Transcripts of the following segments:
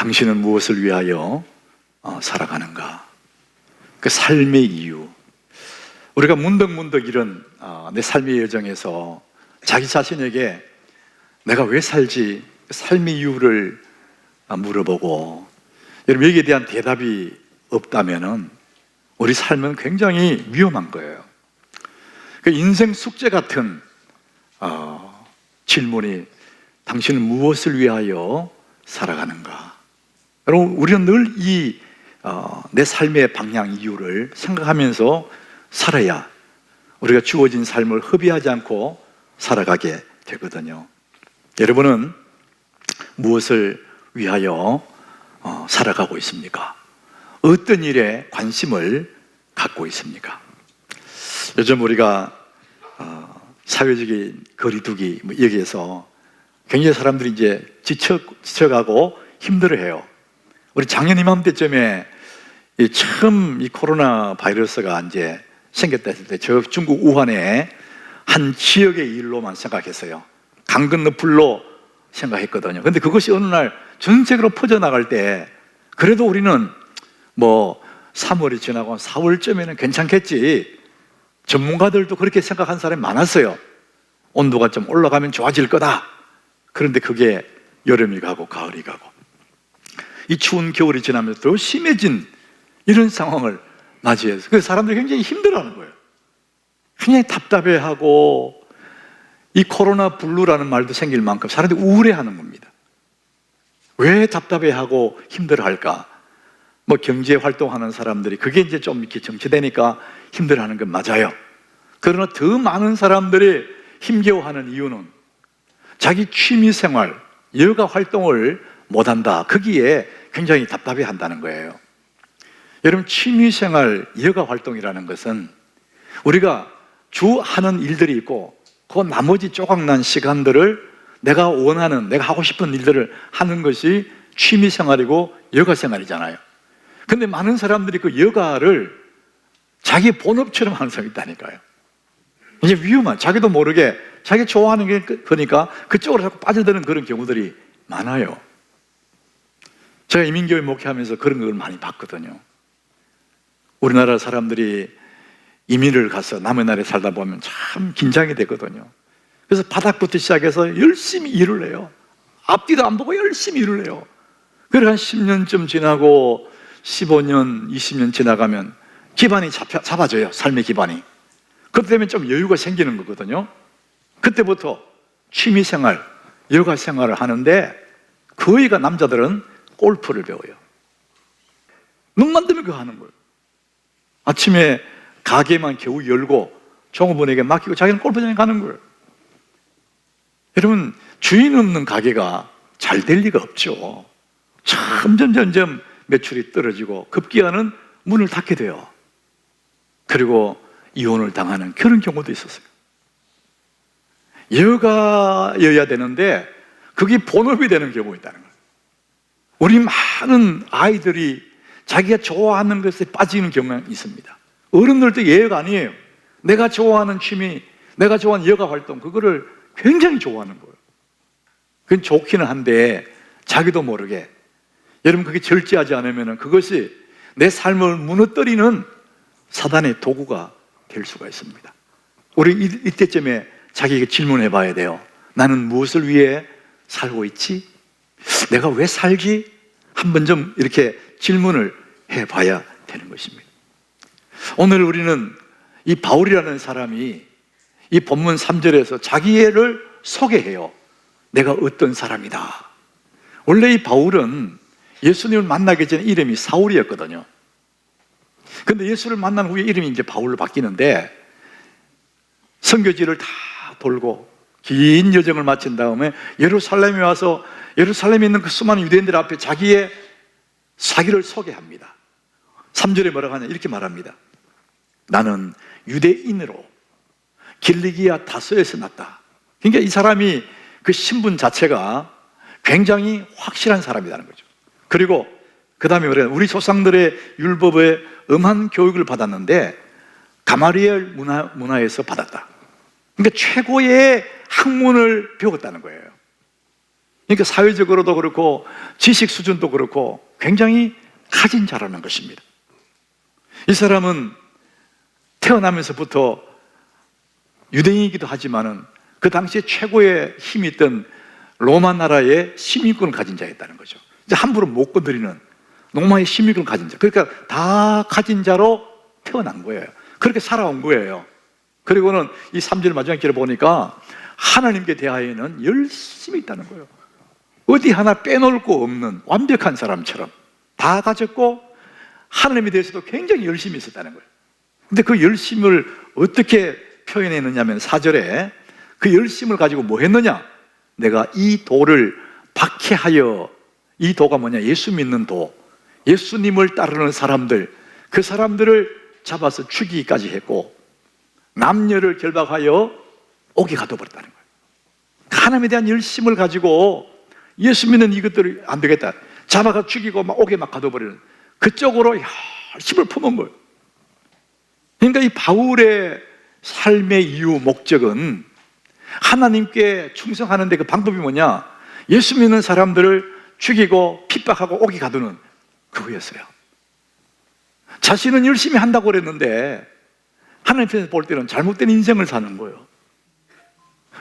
당신은 무엇을 위하여 살아가는가? 그 삶의 이유. 우리가 문득문득 이런 내 삶의 여정에서 자기 자신에게 내가 왜 살지? 삶의 이유를 물어보고, 여러분 여기에 대한 대답이 없다면은 우리 삶은 굉장히 위험한 거예요. 그 인생 숙제 같은 질문이 당신은 무엇을 위하여 살아가는가? 여러분 우리는 늘 이 내 삶의 방향 이유를 생각하면서 살아야 우리가 주어진 삶을 허비하지 않고 살아가게 되거든요. 여러분은 무엇을 위하여 살아가고 있습니까? 어떤 일에 관심을 갖고 있습니까? 요즘 우리가 사회적인 거리두기 여기에서 굉장히 사람들이 이제 지쳐가고 힘들어해요. 우리 작년 이맘때쯤에 처음 이 코로나 바이러스가 이제 생겼다 했을 때 저 중국 우한의 한 지역의 일로만 생각했어요. 강 건너 불로 생각했거든요. 근데 그것이 어느 날 전세계로 퍼져나갈 때 그래도 우리는 뭐 3월이 지나고 4월쯤에는 괜찮겠지, 전문가들도 그렇게 생각한 사람이 많았어요. 온도가 좀 올라가면 좋아질 거다. 그런데 그게 여름이 가고 가을이 가고 이 추운 겨울이 지나면서 더 심해진 이런 상황을 맞이해서 그래서 사람들이 굉장히 힘들어하는 거예요. 굉장히 답답해하고 이 코로나 블루라는 말도 생길 만큼 사람들이 우울해하는 겁니다. 왜 답답해하고 힘들어할까? 뭐 경제 활동하는 사람들이 그게 이제 좀 이렇게 정치되니까 힘들어하는 건 맞아요. 그러나 더 많은 사람들이 힘겨워하는 이유는 자기 취미생활, 여가 활동을 못한다, 거기에 굉장히 답답해한다는 거예요. 여러분 취미생활, 여가 활동이라는 것은 우리가 주 하는 일들이 있고 그 나머지 조각난 시간들을 내가 원하는, 내가 하고 싶은 일들을 하는 것이 취미생활이고 여가생활이잖아요. 근데 많은 사람들이 그 여가를 자기 본업처럼 하는 사람이 있다니까요. 이제 위험한, 자기도 모르게 자기 좋아하는 게 그러니까 그쪽으로 자꾸 빠져드는 그런 경우들이 많아요. 제가 이민교회 목회하면서 그런 걸 많이 봤거든요. 우리나라 사람들이 이민을 가서 남의 나라에 살다 보면 참 긴장이 되거든요. 그래서 바닥부터 시작해서 열심히 일을 해요. 앞뒤도 안 보고 열심히 일을 해요. 그래 한 10년쯤 지나고 15년, 20년 지나가면 기반이 잡아져요. 삶의 기반이. 그때 되면 좀 여유가 생기는 거거든요. 그때부터 취미생활, 여가생활을 하는데 거의가 남자들은 골프를 배워요. 눈만 뜨면 그거 하는 거예요. 아침에 가게만 겨우 열고 종업원에게 맡기고 자기는 골프장에 가는 거예요. 여러분 주인 없는 가게가 잘 될 리가 없죠. 점점 매출이 떨어지고 급기야는 문을 닫게 돼요. 그리고 이혼을 당하는 그런 경우도 있었어요. 여가여야 되는데 그게 본업이 되는 경우가 있다는 거예요. 우리 많은 아이들이 자기가 좋아하는 것에 빠지는 경우가 있습니다. 어른들도 예외가 아니에요. 내가 좋아하는 취미, 내가 좋아하는 여가 활동, 그거를 굉장히 좋아하는 거예요. 그건 좋기는 한데 자기도 모르게 여러분 그게 절제하지 않으면 그것이 내 삶을 무너뜨리는 사단의 도구가 될 수가 있습니다. 우리 이때쯤에 자기에게 질문해 봐야 돼요. 나는 무엇을 위해 살고 있지? 내가 왜 살지? 한번 좀 이렇게 질문을 해 봐야 되는 것입니다. 오늘 우리는 이 바울이라는 사람이 이 본문 3절에서 자기를 소개해요. 내가 어떤 사람이다. 원래 이 바울은 예수님을 만나기 전에 이름이 사울이었거든요. 근데 예수를 만난 후에 이름이 이제 바울로 바뀌는데 선교지를 다 돌고 긴 여정을 마친 다음에 예루살렘에 와서 예루살렘에 있는 그 수많은 유대인들 앞에 자기의 사기를 소개합니다. 3절에 뭐라고 하냐 이렇게 말합니다. 나는 유대인으로 길리기아 다소에서 났다. 그러니까 이 사람이 그 신분 자체가 굉장히 확실한 사람이라는 거죠. 그리고 그 다음에 우리 조상들의 율법에 엄한 교육을 받았는데 가마리엘 문화에서 받았다. 그러니까 최고의 학문을 배웠다는 거예요. 그러니까 사회적으로도 그렇고 지식 수준도 그렇고 굉장히 가진 자라는 것입니다. 이 사람은 태어나면서부터 유대인이기도 하지만은 그 당시에 최고의 힘이 있던 로마 나라의 시민권을 가진 자였다는 거죠. 이제 함부로 못 건드리는 로마의 시민권을 가진 자. 그러니까 다 가진 자로 태어난 거예요. 그렇게 살아온 거예요. 그리고는 이 3절 마지막 길을 보니까 하나님께 대하여는 열심히 있다는 거예요. 어디 하나 빼놓을 거 없는 완벽한 사람처럼 다 가졌고 하나님에 대해서도 굉장히 열심히 있었다는 거예요. 근데 그 열심을 어떻게 표현했느냐면 4절에 그 열심을 가지고 뭐 했느냐? 내가 이 도를 박해하여, 이 도가 뭐냐? 예수 믿는 도, 예수님을 따르는 사람들, 그 사람들을 잡아서 죽이기까지 했고 남녀를 결박하여 옥에 가둬버렸다는 거예요. 하나님에 대한 열심을 가지고 예수 믿는 이것들을 안 되겠다, 잡아가 죽이고 막 옥에 막 가둬버리는 그쪽으로 열심을 품은 거예요. 그러니까 이 바울의 삶의 이유, 목적은 하나님께 충성하는데 그 방법이 뭐냐? 예수 믿는 사람들을 죽이고 핍박하고 옥에 가두는 그거였어요. 자신은 열심히 한다고 그랬는데 하나님께서 볼 때는 잘못된 인생을 사는 거예요.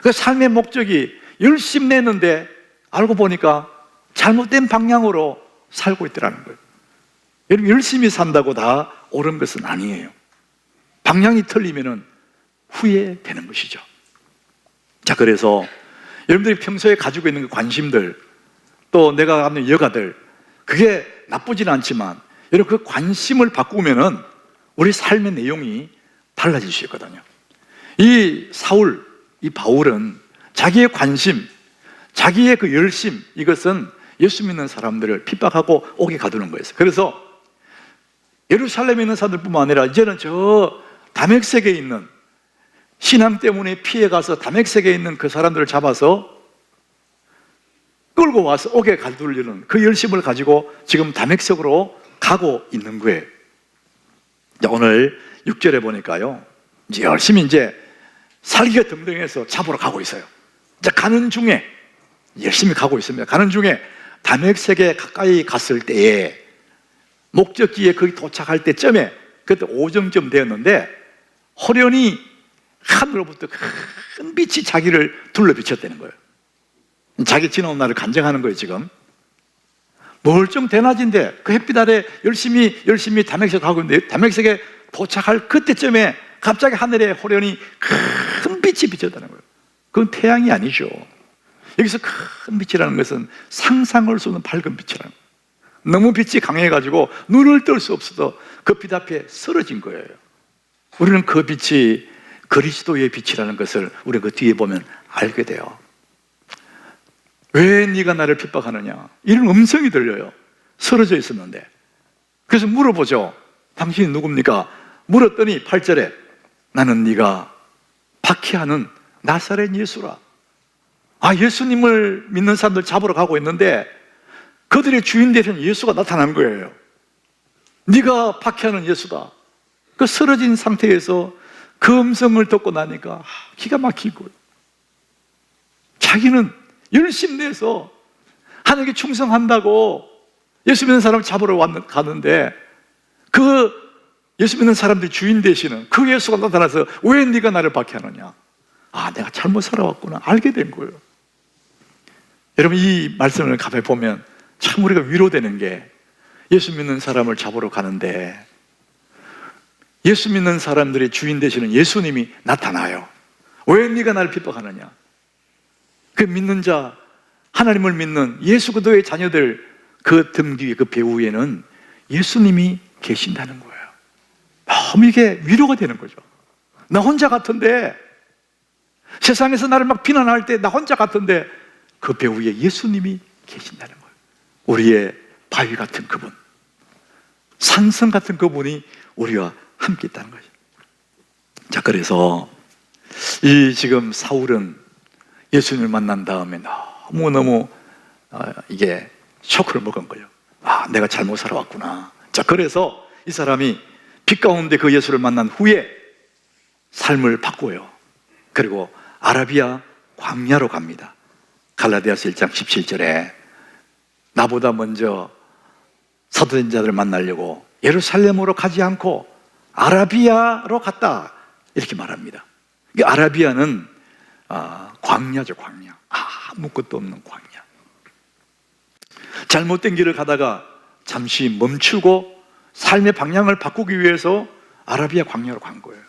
그 삶의 목적이 열심히 냈는데 알고 보니까 잘못된 방향으로 살고 있더라는 거예요. 여러분, 열심히 산다고 다 옳은 것은 아니에요. 방향이 틀리면 후회되는 것이죠. 자, 그래서 여러분들이 평소에 가지고 있는 그 관심들, 또 내가 갖는 여가들, 그게 나쁘진 않지만 여러분 그 관심을 바꾸면은 우리 삶의 내용이 달라질 수 있거든요. 이 사울, 이 바울은 자기의 관심, 자기의 그 열심, 이것은 예수 믿는 사람들을 핍박하고 옥에 가두는 거였어요. 그래서 예루살렘에 있는 사람들뿐만 아니라 이제는 저 다메섹에 있는, 신앙 때문에 피해가서 다메섹에 있는 그 사람들을 잡아서 끌고 와서 옥에 가두려는 그 열심을 가지고 지금 다메섹으로 가고 있는 거예요. 오늘 6절에 보니까요, 이제 열심히 이제 살기가 등등해서 잡으러 가고 있어요. 이제 가는 중에 열심히 가고 있습니다. 가는 중에 다메섹에 가까이 갔을 때에, 목적지에 거기 도착할 때쯤에, 그때 오정쯤 되었는데 호련히 하늘로부터 큰 빛이 자기를 둘러 비쳤다는 거예요. 자기 지나온 날을 간증하는 거예요. 지금 멀쩡 대낮인데 그 햇빛 아래 열심히 다메섹에 가고 있는데, 다메섹에 도착할 그때쯤에 갑자기 하늘에 호련히 큰 빛이 비쳤다는 거예요. 그건 태양이 아니죠. 여기서 큰 빛이라는 것은 상상할 수 없는 밝은 빛이라는 거예요. 너무 빛이 강해가지고 눈을 뜰 수 없어서 그 빛 앞에 쓰러진 거예요. 우리는 그 빛이 그리스도의 빛이라는 것을 우리가 그 뒤에 보면 알게 돼요. 왜 네가 나를 핍박하느냐, 이런 음성이 들려요. 쓰러져 있었는데. 그래서 물어보죠. 당신이 누굽니까? 물었더니 8절에 나는 네가 박해하는 나사렛 예수라. 아, 예수님을 믿는 사람들 잡으러 가고 있는데 그들의 주인 되신 예수가 나타난 거예요. 네가 박해하는 예수다. 그 쓰러진 상태에서 그 음성을 듣고 나니까 기가 막히고, 자기는 열심 내서 하나님께 충성한다고 예수 믿는 사람을 잡으러 가는데 그 예수 믿는 사람들이 주인 되시는 그 예수가 나타나서 왜 네가 나를 박해하느냐, 아, 내가 잘못 살아왔구나 알게 된 거예요. 여러분, 이 말씀을 가만히 보면 참 우리가 위로되는 게, 예수 믿는 사람을 잡으러 가는데 예수 믿는 사람들의 주인 되시는 예수님이 나타나요. 왜 네가 나를 핍박하느냐, 그 믿는 자, 하나님을 믿는 예수 그리스도의 자녀들 그 등 뒤에, 그 배 위에는 예수님이 계신다는 거예요. 너무 이게 위로가 되는 거죠. 나 혼자 같은데, 세상에서 나를 막 비난할 때 나 혼자 같은데 그 배 위에 예수님이 계신다는 거예요. 우리의 바위 같은 그분, 산성 같은 그분이 우리와 함께 있다는 거죠. 자, 그래서 이 지금 사울은 예수님을 만난 다음에 너무너무 이게 쇼크를 먹은 거예요. 아, 내가 잘못 살아왔구나. 자, 그래서 이 사람이 빛 가운데 그 예수를 만난 후에 삶을 바꾸어요. 그리고 아라비아 광야로 갑니다. 갈라디아서 1장 17절에 나보다 먼저 사도된 자들을 만나려고 예루살렘으로 가지 않고 아라비아로 갔다, 이렇게 말합니다. 아라비아는 광야죠, 광야. 아무것도 없는 광야. 잘못된 길을 가다가 잠시 멈추고 삶의 방향을 바꾸기 위해서 아라비아 광야로 간 거예요.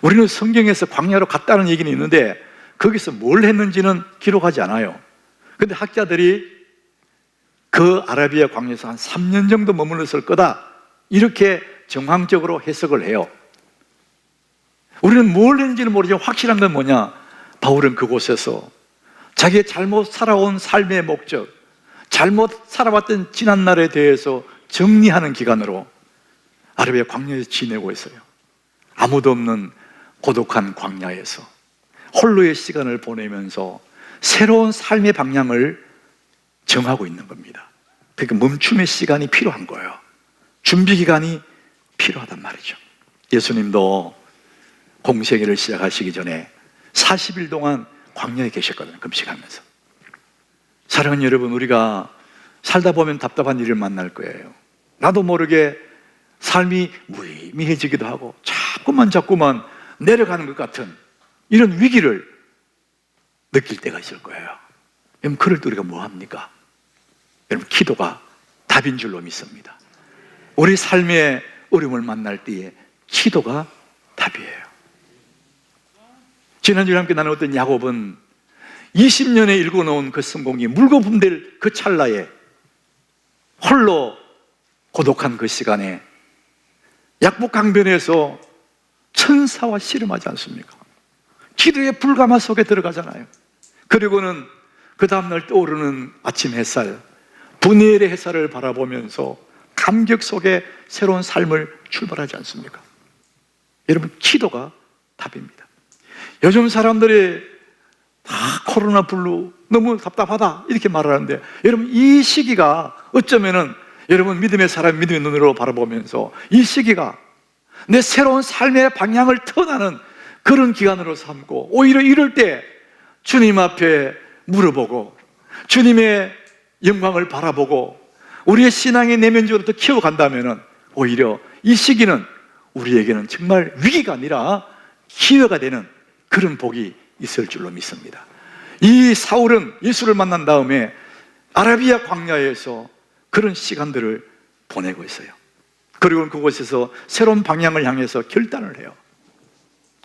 우리는 성경에서 광야로 갔다는 얘기는 있는데 거기서 뭘 했는지는 기록하지 않아요. 그런데 학자들이 그 아라비아 광야에서 한 3년 정도 머물렀을 거다, 이렇게 정황적으로 해석을 해요. 우리는 뭘 했는지는 모르지만 확실한 건 뭐냐, 바울은 그곳에서 자기의 잘못 살아온 삶의 목적, 잘못 살아왔던 지난날에 대해서 정리하는 기간으로 아라비아 광야에서 지내고 있어요. 아무도 없는 고독한 광야에서 홀로의 시간을 보내면서 새로운 삶의 방향을 정하고 있는 겁니다. 그러니까 멈춤의 시간이 필요한 거예요. 준비 기간이 필요하단 말이죠. 예수님도 공생애를 시작하시기 전에 40일 동안 광야에 계셨거든요. 금식하면서. 사랑하는 여러분, 우리가 살다 보면 답답한 일을 만날 거예요. 나도 모르게 삶이 무의미해지기도 하고 자꾸만 내려가는 것 같은 이런 위기를 느낄 때가 있을 거예요. 여러분, 그럴 때 우리가 뭐 합니까? 여러분, 기도가 답인 줄로 믿습니다. 우리 삶의 어려움을 만날 때에 기도가 답이에요. 지난주에 함께 나눴던 야곱은 20년에 읽어놓은 그 성공이 물거품될 그 찰나에 홀로 고독한 그 시간에 약복강변에서 천사와 씨름하지 않습니까? 기도의 불가마 속에 들어가잖아요. 그리고는 그 다음날 떠오르는 아침 햇살, 분해의 햇살을 바라보면서 감격 속에 새로운 삶을 출발하지 않습니까? 여러분, 기도가 답입니다. 요즘 사람들이 다 코로나 블루, 너무 답답하다, 이렇게 말하는데, 여러분, 이 시기가 어쩌면은 여러분 믿음의 사람, 믿음의 눈으로 바라보면서 이 시기가 내 새로운 삶의 방향을 터나는 그런 기간으로 삼고, 오히려 이럴 때 주님 앞에 물어보고 주님의 영광을 바라보고 우리의 신앙의 내면적으로 더 키워간다면 오히려 이 시기는 우리에게는 정말 위기가 아니라 기회가 되는 그런 복이 있을 줄로 믿습니다. 이 사울은 예수를 만난 다음에 아라비아 광야에서 그런 시간들을 보내고 있어요. 그리고 그곳에서 새로운 방향을 향해서 결단을 해요.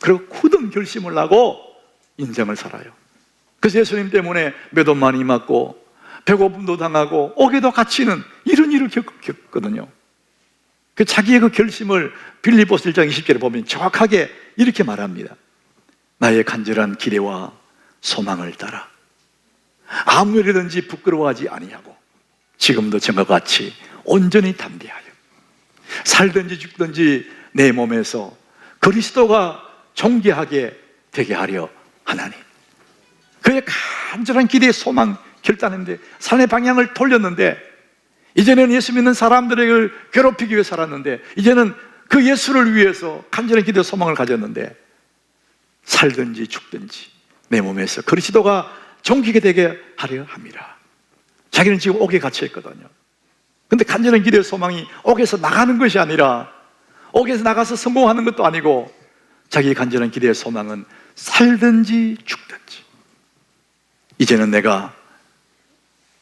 그리고 굳은 결심을 하고 인생을 살아요. 그래서 예수님 때문에 매도 많이 맞고 배고픔도 당하고 옥에도 갇히는 이런 일을 겪거든요. 그 자기의 그 결심을 빌립보서 1장 20절에 보면 정확하게 이렇게 말합니다. 나의 간절한 기대와 소망을 따라 아무 일이든지 부끄러워하지 아니하고 지금도 전과 같이 온전히 담대하여 살든지 죽든지 내 몸에서 그리스도가 존귀하게 되게 하려 하나니. 그의 간절한 기대의 소망 결단했는데 삶의 방향을 돌렸는데, 이전에는 예수 믿는 사람들을 괴롭히기 위해 살았는데 이제는 그 예수를 위해서 간절한 기대의 소망을 가졌는데, 살든지 죽든지 내 몸에서 그리스도가 존귀하게 되게 하려 합니다. 자기는 지금 옥에 갇혀 있거든요. 근데 간절한 기대의 소망이 옥에서 나가는 것이 아니라, 옥에서 나가서 성공하는 것도 아니고, 자기의 간절한 기대의 소망은 살든지 죽든지 이제는 내가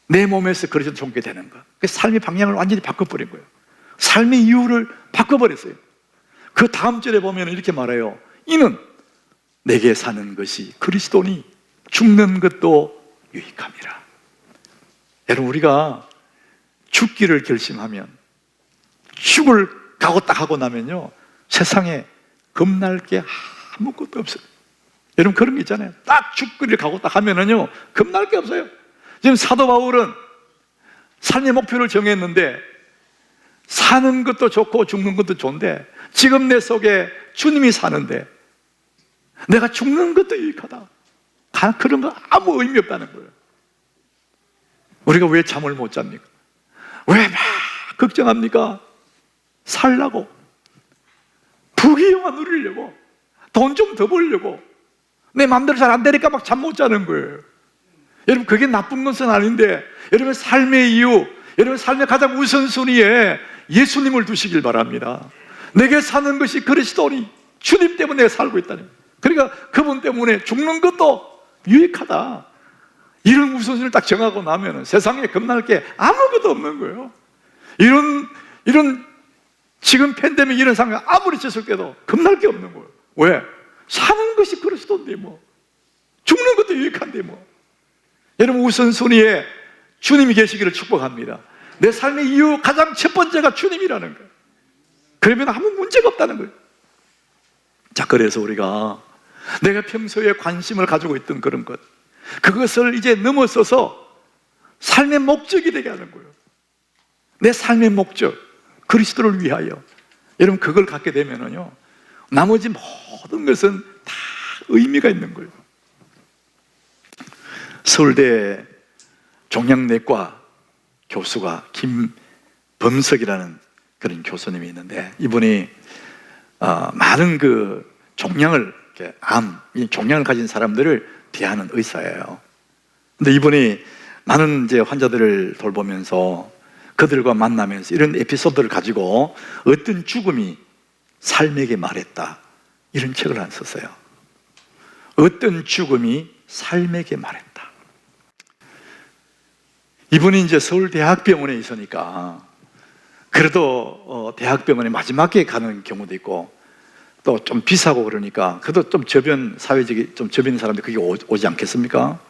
내 몸에서 그리스도 존귀 되는 것. 그 삶의 방향을 완전히 바꿔버린 거예요. 삶의 이유를 바꿔버렸어요. 그 다음 절에 보면 이렇게 말해요. 이는 내게 사는 것이 그리스도니 죽는 것도 유익함이라. 여러분, 우리가 죽기를 결심하면, 죽을 가고 딱 하고 나면요, 세상에 겁날 게 아무것도 없어요. 여러분, 그런 게 있잖아요. 딱 죽기를 가고 딱 하면은요, 겁날 게 없어요. 지금 사도 바울은 삶의 목표를 정했는데, 사는 것도 좋고 죽는 것도 좋은데, 지금 내 속에 주님이 사는데 내가 죽는 것도 유익하다. 그런 거 아무 의미 없다는 거예요. 우리가 왜 잠을 못 잡니까? 왜 막 걱정합니까? 살라고, 부귀영화 누리려고, 돈 좀 더 벌려고, 내 마음대로 잘 안 되니까 막 잠 못 자는 거예요. 여러분, 그게 나쁜 것은 아닌데, 여러분 삶의 이유, 여러분 삶의 가장 우선순위에 예수님을 두시길 바랍니다. 내게 사는 것이 그리스도니 주님 때문에 내가 살고 있다니, 그러니까 그분 때문에 죽는 것도 유익하다, 이런 우선순위를 딱 정하고 나면 세상에 겁날 게 아무것도 없는 거예요. 이런 지금 팬데믹 이런 상황 아무리 쳤을 때도 겁날 게 없는 거예요. 왜? 사는 것이 그리스도인데 뭐, 죽는 것도 유익한데 뭐. 여러분, 우선순위에 주님이 계시기를 축복합니다. 내 삶의 이유 가장 첫 번째가 주님이라는 거예요. 그러면 아무 문제가 없다는 거예요. 자, 그래서 우리가 내가 평소에 관심을 가지고 있던 그런 것, 그것을 이제 넘어서서 삶의 목적이 되게 하는 거예요. 내 삶의 목적, 그리스도를 위하여. 여러분, 그걸 갖게 되면은요, 나머지 모든 것은 다 의미가 있는 거예요. 서울대 종양내과 교수가 김범석이라는 그런 교수님이 있는데, 이분이 많은 그 종양을, 이 종양을 가진 사람들을 대하는 의사예요. 근데 이분이 많은 이제 환자들을 돌보면서 그들과 만나면서 이런 에피소드를 가지고 어떤 죽음이 삶에게 말했다, 이런 책을 안 썼어요. 어떤 죽음이 삶에게 말했다. 이분이 이제 서울대학병원에 있으니까 그래도 대학병원에 마지막에 가는 경우도 있고 또 좀 비싸고 그러니까 그래도 좀 사회적이 좀 저변 사람들이 그게 오지 않겠습니까?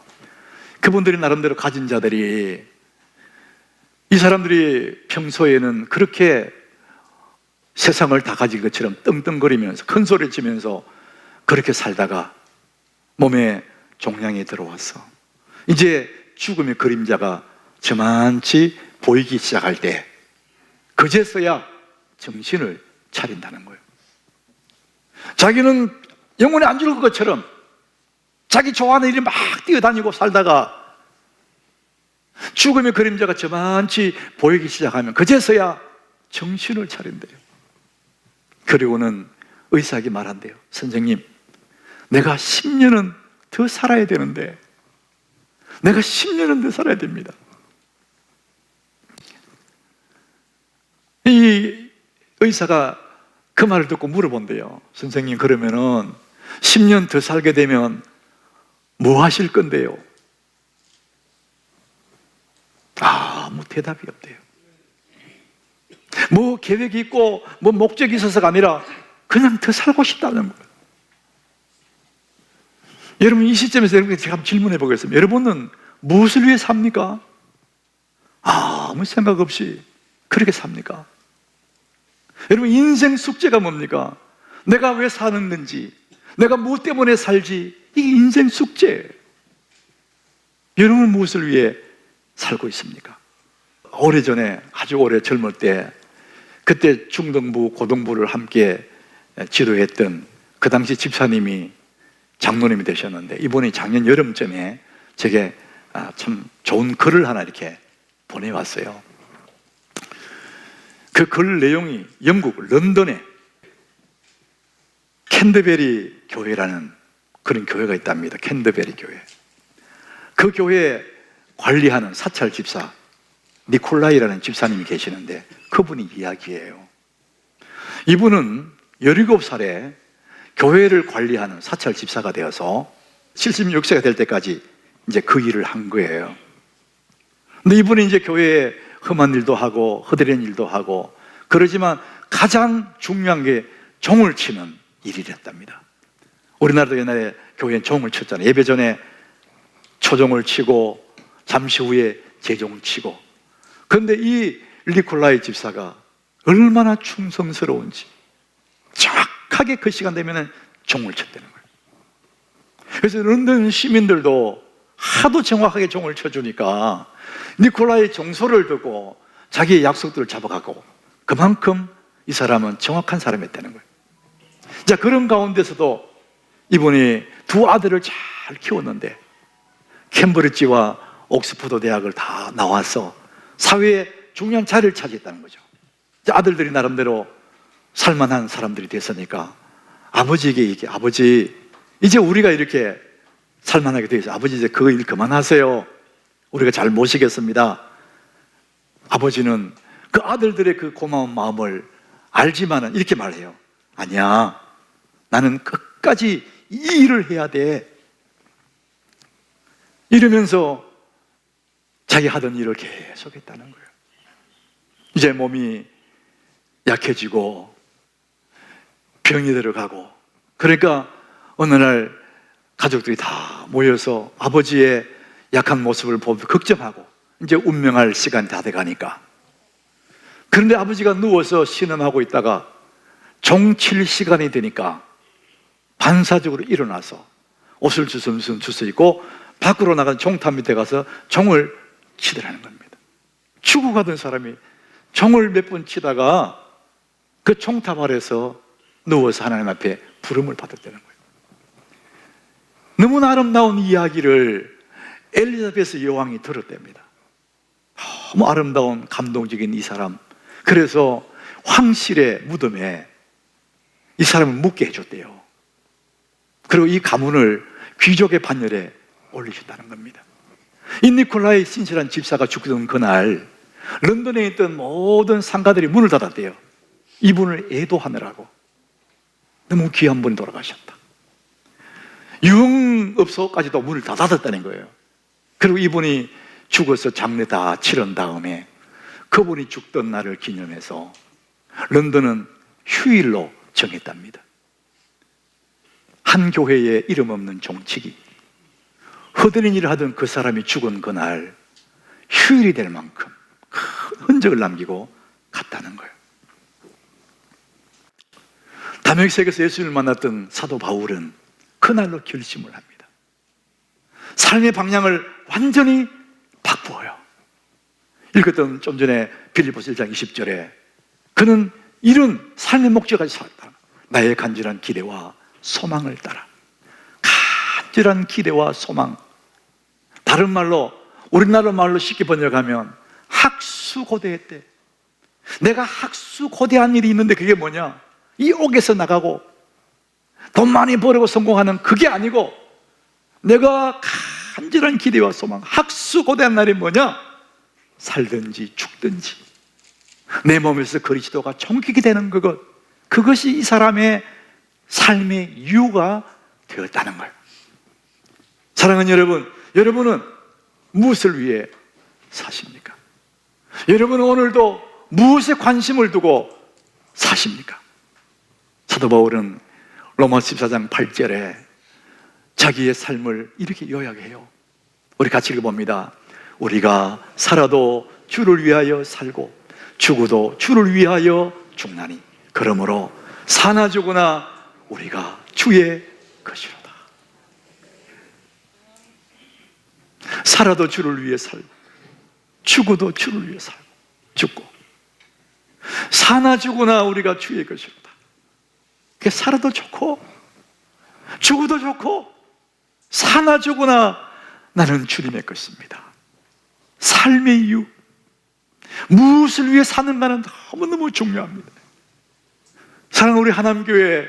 그분들이 나름대로 가진 자들이, 이 사람들이 평소에는 그렇게 세상을 다 가진 것처럼 떵떵거리면서 큰 소리 치면서 그렇게 살다가 몸에 종양이 들어왔어. 이제 죽음의 그림자가 저만치 보이기 시작할 때 그제서야 정신을 차린다는 거예요. 자기는 영원히 안 죽을 것처럼 자기 좋아하는 일이 막 뛰어다니고 살다가 죽음의 그림자가 저만치 보이기 시작하면 그제서야 정신을 차린대요. 그리고는 의사에게 말한대요. 선생님, 내가 10년은 더 살아야 되는데, 내가 10년은 더 살아야 됩니다. 이 의사가 그 말을 듣고 물어본대요. 선생님, 그러면은 10년 더 살게 되면 뭐 하실 건데요? 아무 대답이 없대요. 뭐 계획이 있고 뭐 목적이 있어서가 아니라 그냥 더 살고 싶다는 거예요. 여러분, 이 시점에서 여러분께 제가 한번 질문해 보겠습니다. 여러분은 무엇을 위해 삽니까? 아무 생각 없이 그렇게 삽니까? 여러분, 인생 숙제가 뭡니까? 내가 왜 사는 건지, 내가 무엇 때문에 살지, 이게 인생 숙제예요. 여러분은 무엇을 위해 살고 있습니까? 오래전에, 아주 오래 젊을 때, 그때 중등부, 고등부를 함께 지도했던 그 당시 집사님이 장로님이 되셨는데, 이분이 작년 여름쯤에 제게 참 좋은 글을 하나 이렇게 보내왔어요. 그 글 내용이 영국 런던에 캔터베리 교회라는 그런 교회가 있답니다. 캔터베리 교회. 그 교회 관리하는 사찰 집사 니콜라이라는 집사님이 계시는데 그분이 이야기해요. 이분은 17살에 교회를 관리하는 사찰 집사가 되어서 76세가 될 때까지 이제 그 일을 한 거예요. 근데 이분이 이제 교회에 험한 일도 하고 허드렛 일도 하고, 그러지만 가장 중요한 게 종을 치는 일이랬답니다. 우리나라도 옛날에 교회엔 종을 쳤잖아요. 예배 전에 초종을 치고 잠시 후에 재종을 치고. 그런데 이 니콜라이 집사가 얼마나 충성스러운지 정확하게 그 시간 되면 종을 쳤다는 거예요. 그래서 런던 시민들도 하도 정확하게 종을 쳐주니까 니콜라이 종소를 듣고 자기의 약속들을 잡아가고, 그만큼 이 사람은 정확한 사람이었다는 거예요. 자, 그런 가운데서도 이분이 두 아들을 잘 키웠는데 캠브리지와 옥스퍼드 대학을 다 나와서 사회에 중요한 자리를 차지했다는 거죠. 아들들이 나름대로 살만한 사람들이 됐으니까 아버지에게 아버지, 이제 우리가 이렇게 살만하게 되어 있어요. 아버지 이제 그 일 그만하세요. 우리가 잘 모시겠습니다. 아버지는 그 아들들의 그 고마운 마음을 알지만은 이렇게 말해요. 아니야, 나는 끝까지 이 일을 해야 돼. 이러면서 자기 하던 일을 계속 했다는 거예요. 이제 몸이 약해지고 병이 들어가고, 그러니까 어느 날 가족들이 다 모여서 아버지의 약한 모습을 보며 걱정하고, 이제 운명할 시간이 다 돼가니까. 그런데 아버지가 누워서 신음하고 있다가 종칠 시간이 되니까 반사적으로 일어나서 옷을 주섬주섬 주워입고 밖으로 나간 종탑 밑에 가서 종을 치더라는 겁니다. 죽어가던 사람이 종을 몇 번 치다가 그 종탑 아래서 누워서 하나님 앞에 부름을 받았다는 거예요. 너무나 아름다운 이야기를 엘리자베스 여왕이 들었답니다. 너무 아름다운 감동적인 이 사람. 그래서 황실의 무덤에 이 사람을 묻게 해줬대요. 그리고 이 가문을 귀족의 반열에 올리셨다는 겁니다. 이 니콜라의 신실한 집사가 죽던 그날 런던에 있던 모든 상가들이 문을 닫았대요. 이분을 애도하느라고. 너무 귀한 분이 돌아가셨다. 유흥업소까지도 문을 다 닫았다는 거예요. 그리고 이분이 죽어서 장례 다 치른 다음에 그분이 죽던 날을 기념해서 런던은 휴일로 정했답니다. 한 교회에 이름 없는 종치기, 허드렛 일을 하던 그 사람이 죽은 그날 휴일이 될 만큼 큰 흔적을 남기고 갔다는 거예요. 다메섹에서 예수님을 만났던 사도 바울은 그날로 결심을 합니다. 삶의 방향을 완전히 바꾸어요. 읽었던 좀 전에 빌립보서 1장 20절에 그는 이런 삶의 목적까지 살았다. 나의 간절한 기대와 소망을 따라. 간절한 기대와 소망. 다른 말로, 우리나라 말로 쉽게 번역하면 학수고대했대. 내가 학수고대한 일이 있는데 그게 뭐냐? 이 옥에서 나가고 돈 많이 벌고 성공하는 그게 아니고, 내가 간절한 기대와 소망, 학수고대한 날이 뭐냐? 살든지 죽든지 내 몸에서 그리스도가 총기게 되는 그것, 그것이 이 사람의 삶의 이유가 되었다는 거예요. 사랑하는 여러분, 여러분은 무엇을 위해 사십니까? 여러분은 오늘도 무엇에 관심을 두고 사십니까? 사도 바울은 로마서 14장 8절에 자기의 삶을 이렇게 요약해요. 우리 같이 읽어봅니다. 우리가 살아도 주를 위하여 살고 죽어도 주를 위하여 죽나니 그러므로 사나 죽으나 우리가 주의 것이로다. 살아도 주를 위해 살고 죽어도 주를 위해 살고 죽고 사나 죽으나 우리가 주의 것이로다. 살아도 좋고 죽어도 좋고 사나 죽으나 나는 주님의 것입니다. 삶의 이유, 무엇을 위해 사는가는 너무너무 중요합니다. 사랑하는 우리 하남교회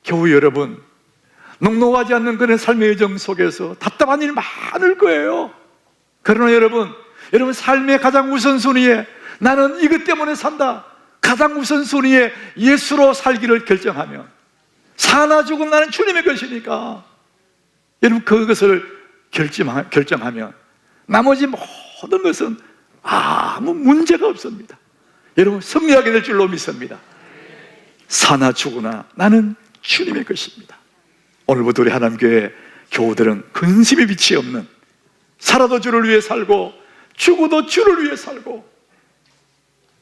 교우 여러분, 녹록하지 않는 그런 삶의 여정 속에서 답답한 일 많을 거예요. 그러나 여러분 삶의 가장 우선순위에 나는 이것 때문에 산다, 가장 우선순위에 예수로 살기를 결정하면, 사나 죽은 나는 주님의 것이니까 여러분 그것을 결정하면 나머지 모든 것은 아무 문제가 없습니다. 여러분 승리하게 될 줄로 믿습니다. 사나 죽으나 나는 주님의 것입니다. 오늘부터 우리 하남교회 교우들은 근심의 빛이 없는, 살아도 주를 위해 살고 죽어도 주를 위해 살고,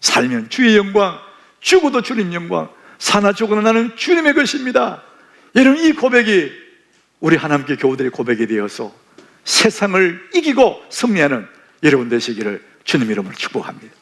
살면 주의 영광, 죽어도 주님 영광, 사나 죽으나 나는 주님의 것입니다. 여러분 이 고백이 우리 하나님께 교우들의 고백이 되어서 세상을 이기고 승리하는 여러분 되시기를 주님 이름으로 축복합니다.